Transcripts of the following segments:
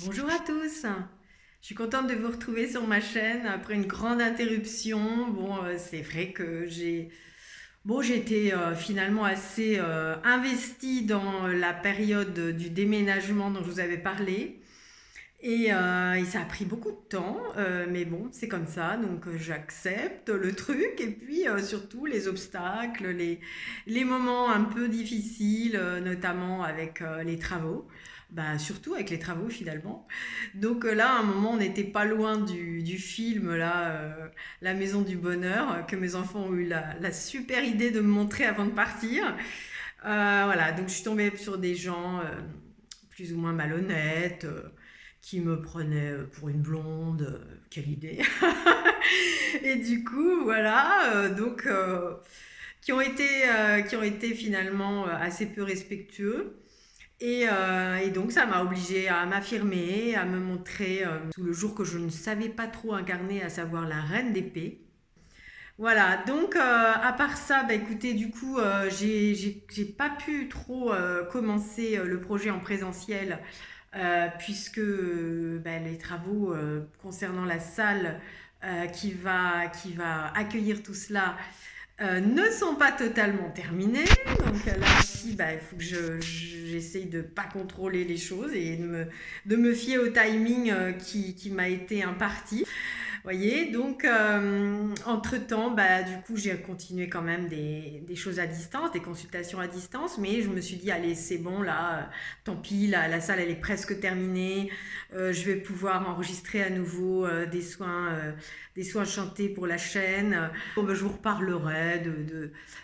Bonjour à tous. Je suis contente de vous retrouver sur ma chaîne après une grande interruption. C'est vrai que j'ai été finalement assez investie dans la période du déménagement dont je vous avais parlé. Et ça a pris beaucoup de temps, mais bon, c'est comme ça, donc j'accepte le truc. Et puis surtout les obstacles, les moments un peu difficiles, notamment avec les travaux. Bah, surtout avec les travaux finalement. Donc là, à un moment, on n'était pas loin du film, là, La Maison du Bonheur, que mes enfants ont eu la super idée de me montrer avant de partir. Voilà, donc je suis tombée sur des gens plus ou moins malhonnêtes, qui me prenaient pour une blonde, quelle idée. Et du coup, voilà, qui ont été finalement assez peu respectueux. Et donc ça m'a obligée à m'affirmer, à me montrer sous le jour que je ne savais pas trop incarner, à savoir la reine d'épée. Voilà, donc à part ça, bah écoutez, du coup, j'ai pas pu trop commencer le projet en présentiel puisque bah, les travaux concernant la salle qui va accueillir tout cela ne sont pas totalement terminés. Donc là aussi, bah, il faut que j'essaye de ne pas contrôler les choses et de me fier au timing qui m'a été imparti. Voyez, donc entre-temps, bah, du coup, j'ai continué quand même des choses à distance, des consultations à distance, mais je me suis dit, allez, c'est bon, là, tant pis, la salle, elle est presque terminée, je vais pouvoir enregistrer à nouveau des soins chantés pour la chaîne. Bon, bah, je vous reparlerai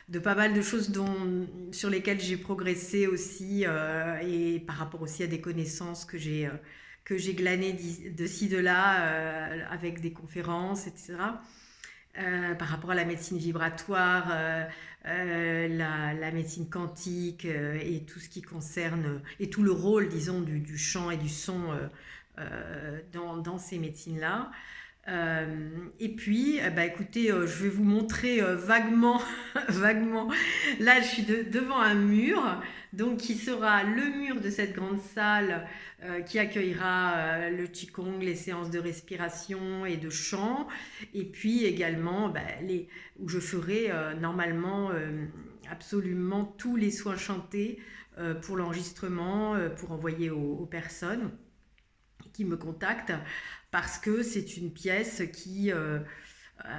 de pas mal de choses sur lesquelles j'ai progressé aussi, et par rapport aussi à des connaissances que j'ai glané de ci, de là, avec des conférences, etc. Par rapport à la médecine vibratoire, la médecine quantique et tout ce qui concerne, et tout le rôle, disons, du chant et du son dans ces médecines-là. Et puis, bah, écoutez, je vais vous montrer vaguement, vaguement. Là, je suis devant un mur, donc qui sera le mur de cette grande salle qui accueillera le qigong, les séances de respiration et de chant, et puis également bah, où je ferai normalement absolument tous les soins chantés pour l'enregistrement, pour envoyer aux personnes qui me contactent, parce que c'est une pièce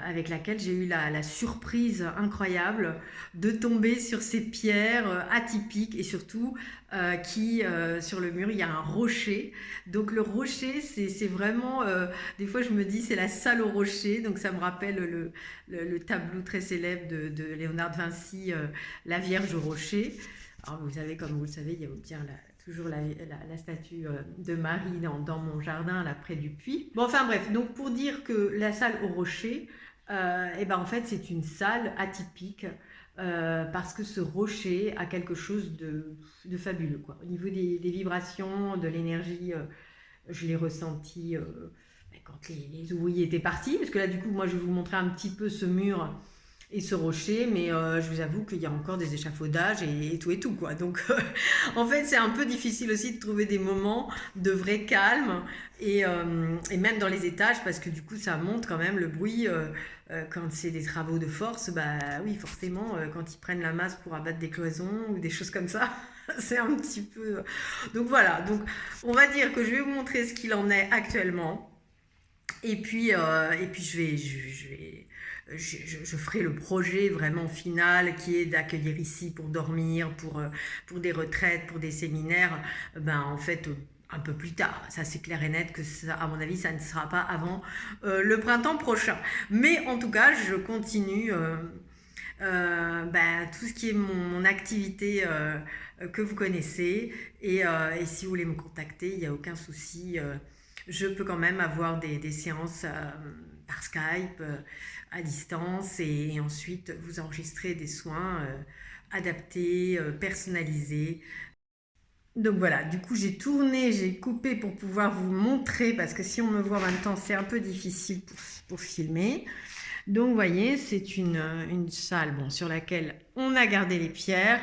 avec laquelle j'ai eu la surprise incroyable de tomber sur ces pierres atypiques et surtout sur le mur il y a un rocher. Donc le rocher c'est vraiment des fois je me dis c'est la salle au rocher, donc ça me rappelle le tableau très célèbre de Léonard de Vinci, La Vierge au rocher. Alors vous savez, comme vous le savez, il y a bien toujours la statue de Marie dans mon jardin, là près du puits. Bon, enfin bref, donc pour dire que la salle au rocher, et ben en fait c'est une salle atypique parce que ce rocher a quelque chose de fabuleux, quoi. Au niveau des vibrations, de l'énergie, je l'ai ressenti quand les ouvriers étaient partis, parce que là du coup moi je vais vous montrer un petit peu ce mur et ce rocher, mais je vous avoue qu'il y a encore des échafaudages et tout quoi. Donc en fait c'est un peu difficile aussi de trouver des moments de vrai calme et même dans les étages parce que du coup ça monte quand même le bruit quand c'est des travaux de force, bah oui forcément quand ils prennent la masse pour abattre des cloisons ou des choses comme ça. C'est un petit peu. Donc voilà, donc on va dire que je vais vous montrer ce qu'il en est actuellement. Et puis je ferai le projet vraiment final qui est d'accueillir ici pour dormir, pour des retraites, pour des séminaires, ben en fait un peu plus tard. Ça c'est clair et net que ça, à mon avis, ça ne sera pas avant le printemps prochain. Mais en tout cas, je continue ben, tout ce qui est mon activité que vous connaissez. Et si vous voulez me contacter, il n'y a aucun souci. Je peux quand même avoir des séances par Skype, à distance, et ensuite vous enregistrer des soins adaptés, personnalisés. Donc voilà, du coup j'ai tourné, j'ai coupé pour pouvoir vous montrer, parce que si on me voit en même temps, c'est un peu difficile pour filmer. Donc vous voyez, c'est une salle bon, sur laquelle on a gardé les pierres.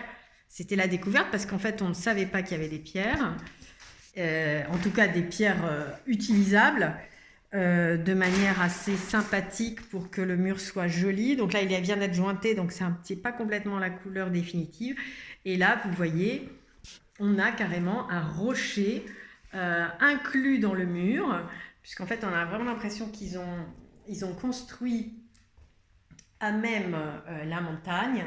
C'était la découverte parce qu'en fait on ne savait pas qu'il y avait des pierres. en tout cas des pierres utilisables, de manière assez sympathique pour que le mur soit joli. Donc là, il vient d'être jointé, donc c'est pas complètement la couleur définitive. Et là, vous voyez, on a carrément un rocher inclus dans le mur, puisqu'en fait, on a vraiment l'impression qu'ils ont construit à même la montagne.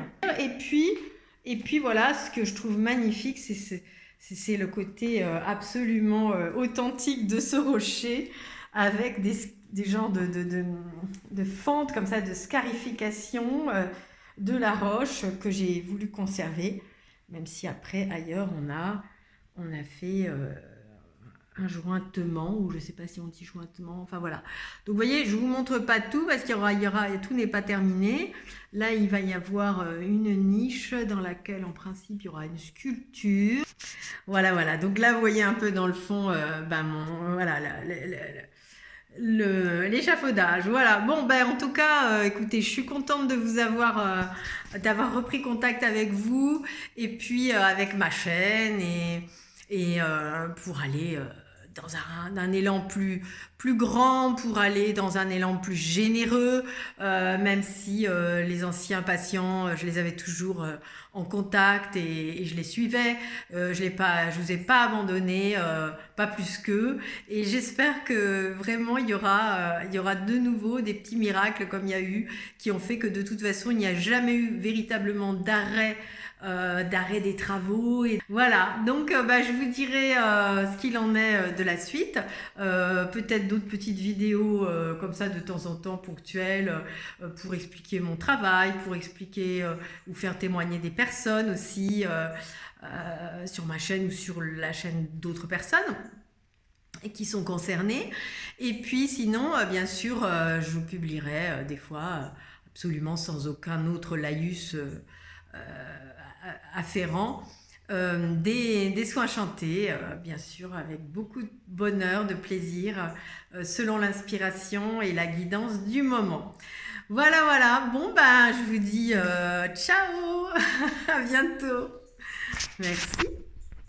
Et puis voilà, ce que je trouve magnifique, c'est le côté absolument authentique de ce rocher, avec des genres de fentes comme ça, de scarification de la roche que j'ai voulu conserver, même si après, ailleurs, on a fait un jointement, ou je ne sais pas si on dit jointement, enfin voilà. Donc vous voyez, je ne vous montre pas tout parce qu'il y aura, tout n'est pas terminé. Là, il va y avoir une niche dans laquelle, en principe, il y aura une sculpture. Voilà, voilà. Donc là, vous voyez un peu dans le fond, voilà, l'échafaudage. Voilà. Bon, ben en tout cas, écoutez, je suis contente de vous avoir, d'avoir repris contact avec vous, et puis avec ma chaîne, et pour aller dans un élan plus grand, pour aller dans un élan plus généreux, même si les anciens patients, je les avais toujours en contact, et je les suivais. Je vous ai pas abandonné, pas plus qu'eux, et j'espère que vraiment il y aura de nouveau des petits miracles comme il y a eu, qui ont fait que de toute façon il n'y a jamais eu véritablement d'arrêt des travaux. Et voilà, donc je vous dirai ce qu'il en est de la suite, peut-être d'autres petites vidéos comme ça de temps en temps ponctuelles, pour expliquer mon travail, pour expliquer ou faire témoigner des personnes aussi, sur ma chaîne ou sur la chaîne d'autres personnes et qui sont concernées. Et puis sinon, bien sûr, je vous publierai des fois absolument sans aucun autre laïus afférent, des soins chantés, bien sûr, avec beaucoup de bonheur, de plaisir, selon l'inspiration et la guidance du moment. Voilà, voilà. Bon, je vous dis ciao, à bientôt. Merci.